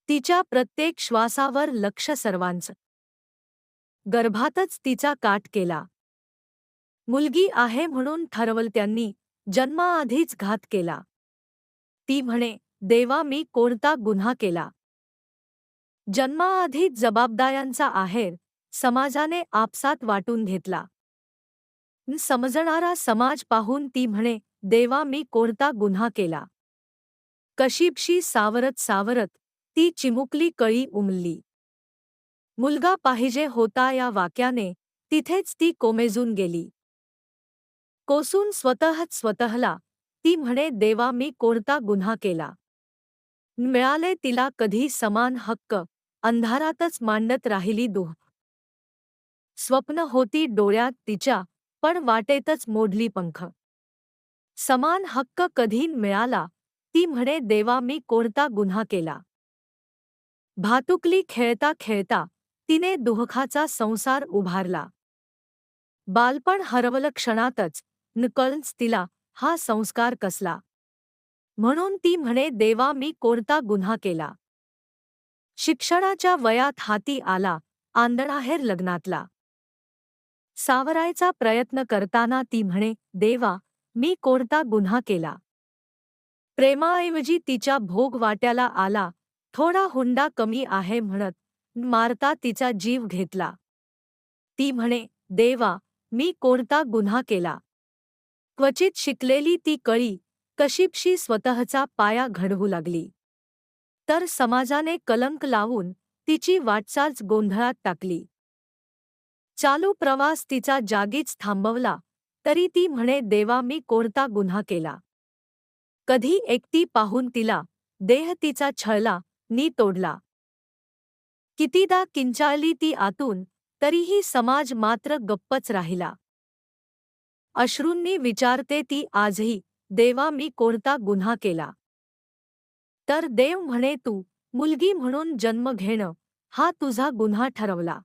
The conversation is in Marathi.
तिच्या प्रत्येक श्वासावर लक्ष सर्वांचं. गर्भातच तिचा काट केला. मुलगी आहे म्हणून ठरवलं त्यांनी, जन्माआधीच घात केला. ती म्हणे, देवा मी कोणता गुन्हा केला? जन्माआधीच जबाबदाऱ्यांचा आहेर समाजाने आपसात वाटून घेतला. समजणारा समाज पाहून ती म्हणे, देवा मी कोणता गुन्हा केला? कशीबशी सावरत सावरत ती चिमुकली कळी उमलली. मुलगा पाहिजे होता या वाक्याने तिथेच ती कोमेजून गेली. कोसून स्वतःच स्वतःला ती म्हणे, देवा मी कोणता गुन्हा केला? मिळाले तिला कधी समान हक्क, अंधारातच मांडत राहिली दुह. स्वप्न होती डोळ्यात तिच्या, पण वाटेतच मोडली पंख. समान हक्क कधी मिळाला, ती म्हणे, देवा मी कोणता गुन्हा केला? भातुकली खेळता खेळता तिने दुःखाचा संसार उभारला. बालपण हरवलं क्षणातच, नकळतच तिला हा संस्कार कसला. म्हणून ती म्हणे, देवा मी कोणता गुन्हा केला? शिक्षणाच्या वयात हाती आला आंधळाहेर लग्नातला. सावरायचा प्रयत्न करताना ती म्हणे, देवा मी कोणता गुन्हा केला? प्रेमाऐवजी तिच्या भोग वाट्याला आला, थोडा हुंडा कमी आहे म्हणत मारता तिचा जीव घेतला. ती म्हणे, देवा मी कोणता गुन्हा केला? क्वचित शिकलेली ती कळी कशीबशी स्वतःचा पाया घडवू लागली. तर समाजाने कलंक लावून तिची वाटचाल गोंधळात टाकली. चालू प्रवास तिचा जागीच थांबवला, तरी ती म्हणे, देवा मी कोणता गुन्हा केला? कधी एकटी पाहून तिला देह तिचा छळला नी तोडला. कितीदा किंचाळली ती आतून, तरीही समाज मात्र गप्पच राहिला. अश्रूंनी विचारते ती आजही, देवा मी कोणता गुन्हा केला? तर देव म्हणे, तू मुलगी म्हणून जन्म घेणं हा तुझा गुन्हा ठरवला.